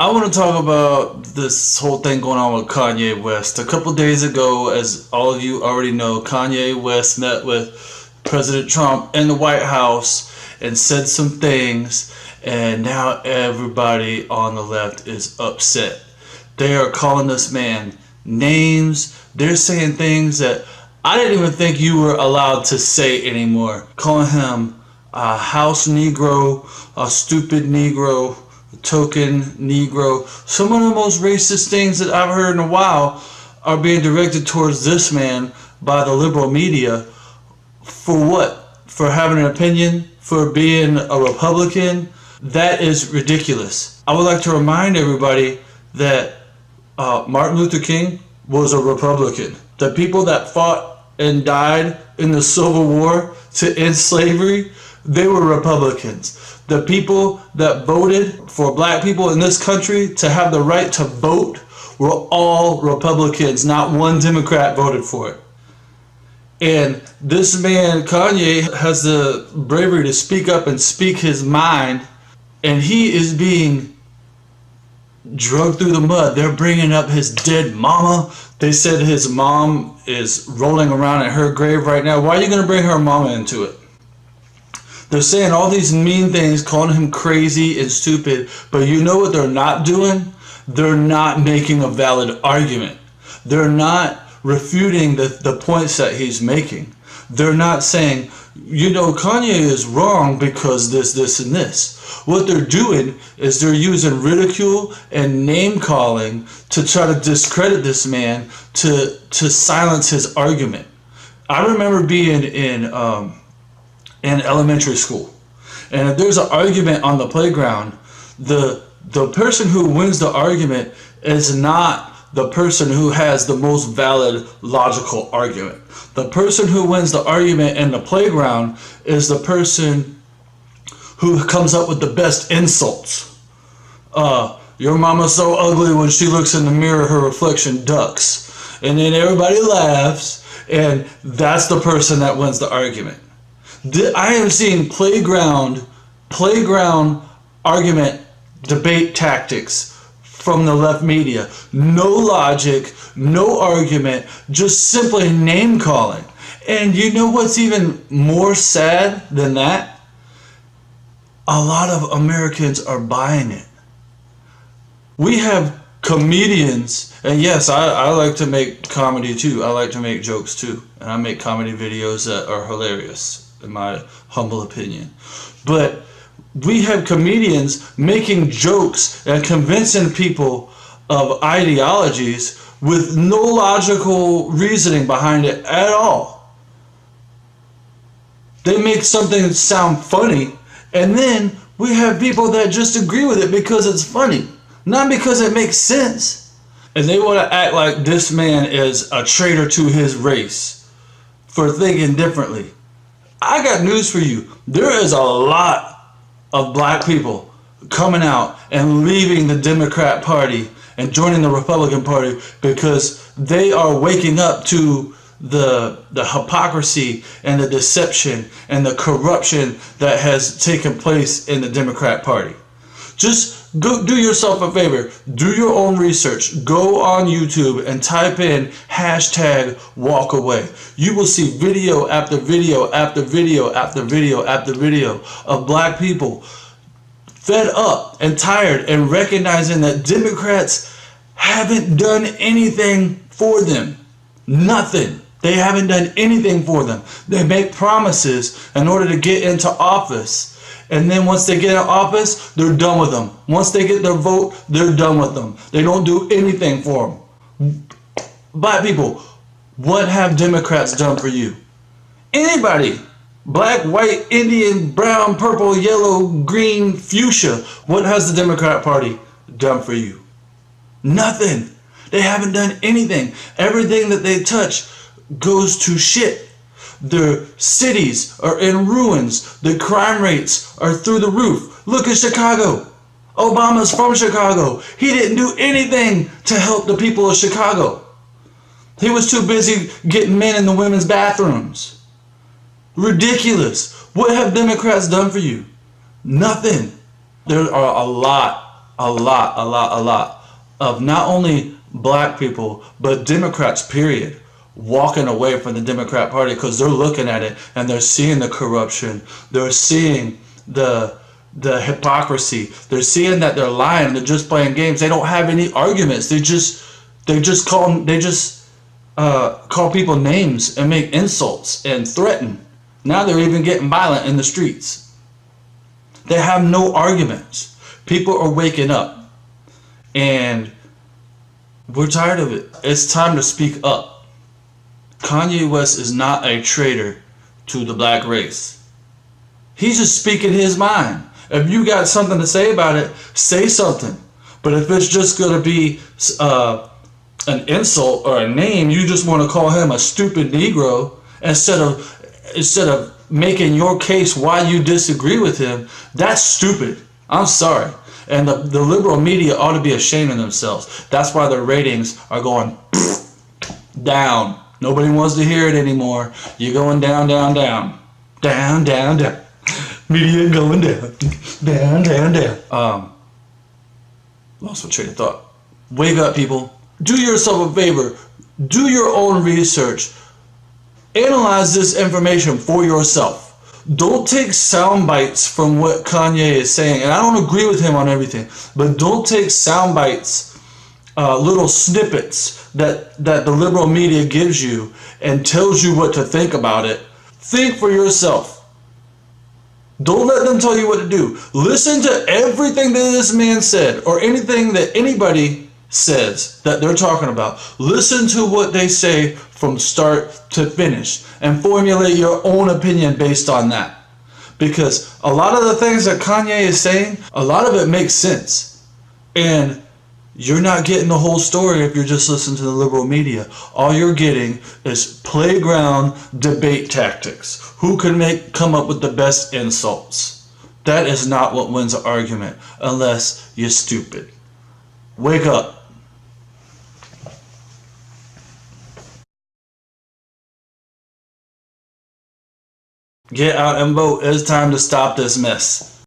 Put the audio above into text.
I want to talk about this whole thing going on with Kanye West. A couple days ago, as all of you already know, Kanye West met with President Trump in the White House and said some things, and now everybody on the left is upset. They are calling this man names. They're saying things that I didn't even think you were allowed to say anymore. Calling him a house Negro, a stupid Negro, a token Negro. Some of the most racist things that I've heard in a while are being directed towards this man by the liberal media. For what? For having an opinion? For being a Republican? That is ridiculous. I would like to remind everybody that Martin Luther King was a Republican. The people that fought and died in the Civil War to end slavery, they were Republicans. The people that voted for black people in this country to have the right to vote were all Republicans. Not one Democrat voted for it. And this man, Kanye, has the bravery to speak up and speak his mind, and he is being drugged through the mud. They're bringing up his dead mama. They said his mom is rolling around at her grave right now. Why are you going to bring her mama into it? They're saying all these mean things, calling him crazy and stupid, but you know what they're not doing? They're not making a valid argument. They're not refuting the points that he's making. They're not saying, you know, Kanye is wrong because this, and this. What they're doing is they're using ridicule and name calling to try to discredit this man, to silence his argument. I remember being in elementary school, and if there's an argument on the playground, the person who wins the argument is not the person who has the most valid logical argument. The person who wins the argument in the playground is the person who comes up with the best insults. Your mama's so ugly when she looks in the mirror, her reflection ducks. And then everybody laughs, and that's the person that wins the argument. I am seeing playground argument debate tactics from the left media. No logic, no argument, just simply name calling. And you know what's even more sad than that? A lot of Americans are buying it. We have comedians, and yes, I like to make comedy too. I like to make jokes too. And I make comedy videos that are hilarious, in my humble opinion. But we have comedians making jokes and convincing people of ideologies with no logical reasoning behind it at all. They make something sound funny, and then we have people that just agree with it because it's funny, not because it makes sense. And they want to act like this man is a traitor to his race for thinking differently. I got news for you. There is a lot of black people coming out and leaving the Democrat Party and joining the Republican Party because they are waking up to the hypocrisy and the deception and the corruption that has taken place in the Democrat Party. Just go do yourself a favor. Do your own research. Go on YouTube and type in #walkaway. You will see video after video after video after video after video of black people fed up and tired and recognizing that Democrats haven't done anything for them. Nothing. They haven't done anything for them. They make promises in order to get into office. And then once they get in office, they're done with them. Once they get their vote, they're done with them. They don't do anything for them. Black people, what have Democrats done for you? Anybody. Black, white, Indian, brown, purple, yellow, green, fuchsia. What has the Democrat Party done for you? Nothing. They haven't done anything. Everything that they touch goes to shit. Their cities are in ruins. The crime rates are through the roof. Look at Chicago. Obama's from Chicago. He didn't do anything to help the people of Chicago. He was too busy getting men in the women's bathrooms. Ridiculous. What have Democrats done for you? Nothing. There are a lot a lot of not only black people but Democrats, period, walking away from the Democrat Party because they're looking at it and they're seeing the corruption, they're seeing the hypocrisy, they're seeing that they're lying, they're just playing games. They don't have any arguments. They just call people names and make insults and threaten. Now they're even getting violent in the streets. They have no arguments. People are waking up, and we're tired of it. It's time to speak up. Kanye West is not a traitor to the black race. He's just speaking his mind. If you got something to say about it, say something. But if it's just going to be an insult or a name, you just want to call him a stupid Negro instead of making your case why you disagree with him, that's stupid. I'm sorry. And the liberal media ought to be ashamed of themselves. That's why their ratings are going down. Nobody wants to hear it anymore. You're going down, down, down. Down, down, down. Media going down. Down, down, down. Lost my train of thought. Wake up, people. Do yourself a favor. Do your own research. Analyze this information for yourself. Don't take sound bites from what Kanye is saying. And I don't agree with him on everything. But don't take sound bites, little snippets that the liberal media gives you and tells you what to think about it. Think for yourself. Don't let them tell you what to do. Listen to everything that this man said or anything that anybody says that they're talking about. Listen to what they say from start to finish and formulate your own opinion based on that. Because a lot of the things that Kanye is saying, a lot of it makes sense. And you're not getting the whole story if you're just listening to the liberal media. All you're getting is playground debate tactics. Who can come up with the best insults? That is not what wins an argument unless you're stupid. Wake up. Get out and vote. It's time to stop this mess.